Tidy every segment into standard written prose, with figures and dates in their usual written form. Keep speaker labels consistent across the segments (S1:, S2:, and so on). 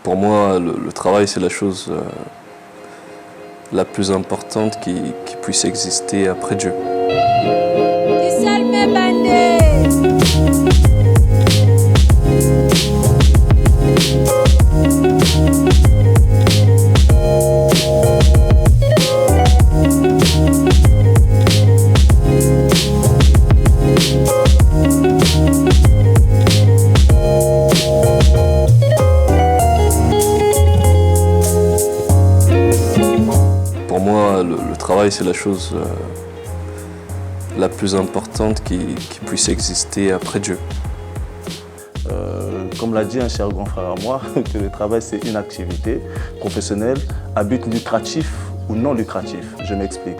S1: Pour moi, le travail, c'est la chose la plus importante qui puisse exister après Dieu. Pour moi, le travail, c'est la chose la plus importante qui puisse exister après Dieu.
S2: Comme l'a dit un cher grand frère à moi, que le travail c'est une activité professionnelle à but lucratif ou non lucratif. Je m'explique.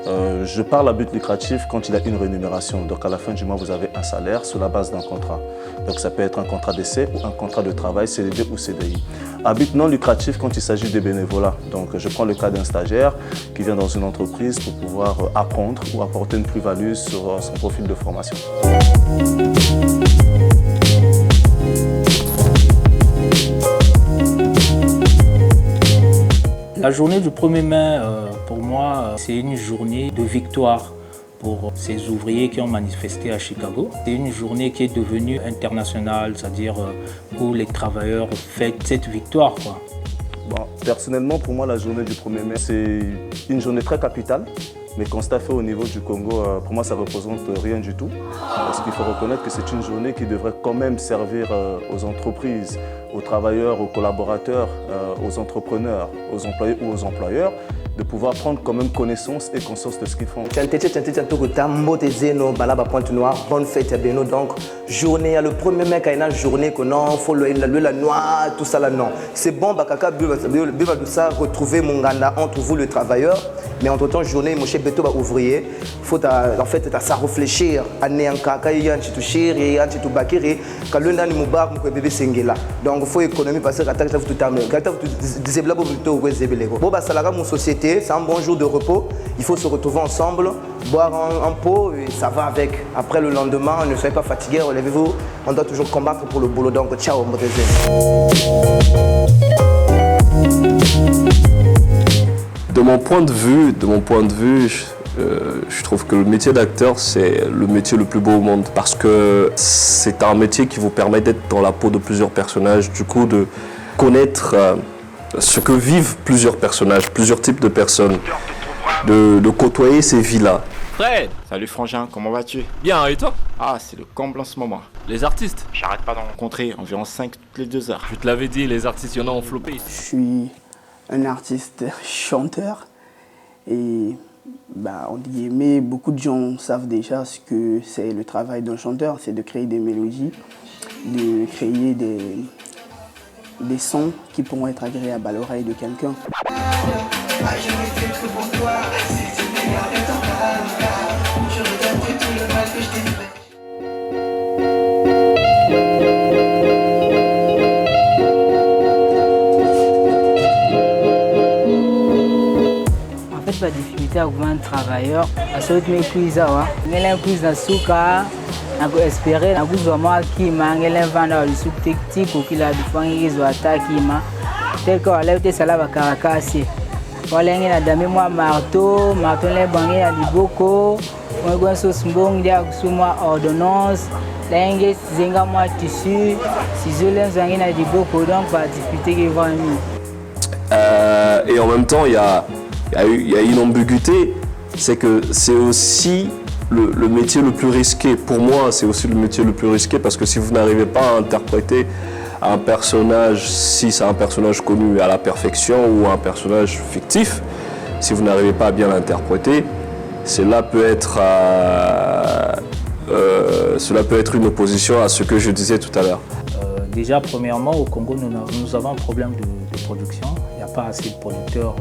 S2: Je parle à but lucratif quand il y a une rémunération. Donc à la fin du mois, vous avez un salaire sur la base d'un contrat. Donc ça peut être un contrat d'essai ou un contrat de travail, CDD ou CDI. À but non lucratif quand il s'agit de bénévolat. Donc je prends le cas d'un stagiaire qui vient dans une entreprise pour pouvoir apprendre ou apporter une plus-value sur son profil de formation.
S3: La journée du 1er mai, pour moi, c'est une journée de victoire pour ces ouvriers qui ont manifesté à Chicago. C'est une journée qui est devenue internationale, c'est-à-dire où les travailleurs fêtent cette victoire, quoi.
S2: Bon, personnellement, pour moi, la journée du 1er mai, c'est une journée très capitale. Mais constat fait au niveau du Congo, pour moi, ça ne représente rien du tout. Parce qu'il faut reconnaître que c'est une journée qui devrait quand même servir aux entreprises, aux travailleurs, aux collaborateurs, aux entrepreneurs, aux employés ou aux employeurs, de pouvoir prendre quand même connaissance et conscience de ce qu'ils font.
S4: Bonne fête à Beno. Donc, journée, le 1er mai, il y a une journée que non, il faut le la noix, tout ça là, non. C'est bon, ça retrouver mon ganda entre vous, le travailleur. Mais entre-temps, journée, mon chef Beto va ouvrier. Il faut en fait ça réfléchir. Donc, il faut économiser parce que mon société, c'est un bon jour de repos. Il faut se retrouver ensemble, boire un pot et ça va avec. Après le lendemain, ne soyez pas fatigués, relevez-vous. On doit toujours combattre pour le boulot. Donc, ciao, mon
S1: De mon point de vue, je trouve que le métier d'acteur, c'est le métier le plus beau au monde parce que c'est un métier qui vous permet d'être dans la peau de plusieurs personnages, du coup de connaître ce que vivent plusieurs personnages, plusieurs types de personnes, de côtoyer ces vies-là.
S5: Fred! Salut Frangin, comment vas-tu?
S6: Bien, et toi?
S5: Ah, c'est le comble en ce moment.
S6: Les artistes?
S5: J'arrête pas d'en rencontrer, environ 5 toutes les 2 heures.
S6: Je te l'avais dit, les artistes, il y en a en flopé.
S7: Je suis un artiste chanteur et mais beaucoup de gens savent déjà ce que c'est le travail d'un chanteur, c'est de créer des mélodies, de créer des sons qui pourront être agréables à l'oreille de quelqu'un.
S8: La difficulté à trouver un travailleur, parce que mes cuisines, les cuisines souka, on espérer, on vraiment qui mange les vendeurs du souk technique ou qui la défend ils ont attaqué tel que la lèvre ça va caracasser. Voilà il a dame moi marteau les bangé à du boko, on go sauce mbong dia suma ordonnance, lingue zinga moi tissu, ciseaux les zangé à du boko donc pas difficulté qui va
S1: Et en même temps, il y a une ambiguïté, c'est que c'est aussi le métier le plus risqué. Pour moi, c'est aussi le métier le plus risqué parce que si vous n'arrivez pas à interpréter un personnage, si c'est un personnage connu à la perfection ou un personnage fictif, si vous n'arrivez pas à bien l'interpréter, cela peut être une opposition à ce que je disais tout à l'heure.
S3: Déjà, premièrement, au Congo, nous avons un problème de production. Il n'y a pas assez de producteurs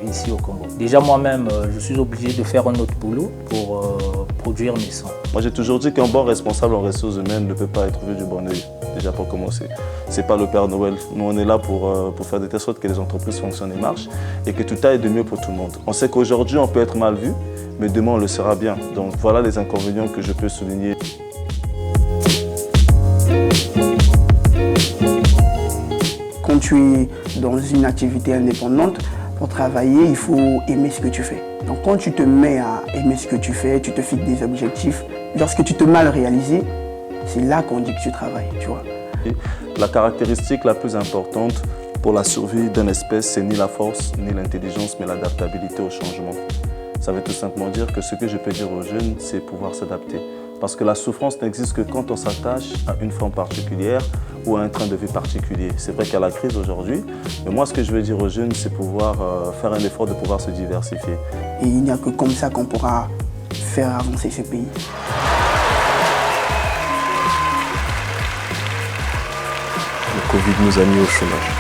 S3: ici au Congo. Déjà moi-même, je suis obligé de faire un autre boulot pour produire mes sons.
S2: Moi j'ai toujours dit qu'un bon responsable en ressources humaines ne peut pas être vu du bon œil, déjà pour commencer. C'est pas le Père Noël. Nous on est là pour faire de telle sorte que les entreprises fonctionnent et marchent et que tout aille de mieux pour tout le monde. On sait qu'aujourd'hui on peut être mal vu, mais demain on le sera bien. Donc voilà les inconvénients que je peux souligner.
S7: quand tu es dans une activité indépendante, pour travailler, il faut aimer ce que tu fais. Donc quand tu te mets à aimer ce que tu fais, tu te fixes des objectifs. Lorsque tu te mets à le réaliser, c'est là qu'on dit que tu travailles, tu vois.
S2: La caractéristique la plus importante pour la survie d'une espèce, c'est ni la force, ni l'intelligence, mais l'adaptabilité au changement. Ça veut tout simplement dire que ce que je peux dire aux jeunes, c'est pouvoir s'adapter. Parce que la souffrance n'existe que quand on s'attache à une forme particulière ou à un train de vie particulier. C'est vrai qu'il y a la crise aujourd'hui, mais moi ce que je veux dire aux jeunes, c'est pouvoir faire un effort de pouvoir se diversifier.
S7: Et il n'y a que comme ça qu'on pourra faire avancer ce pays.
S1: Le Covid nous a mis au chômage.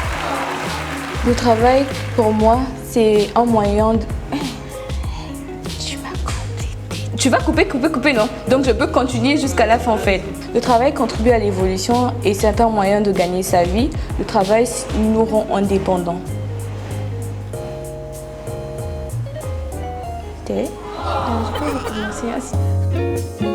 S9: Le travail, pour moi, c'est un moyen de... Tu vas couper, non? Donc je peux continuer jusqu'à la fin en fait. Le travail contribue à l'évolution et c'est un moyen de gagner sa vie. Le travail nous rend indépendants. Je peux recommencer ainsi.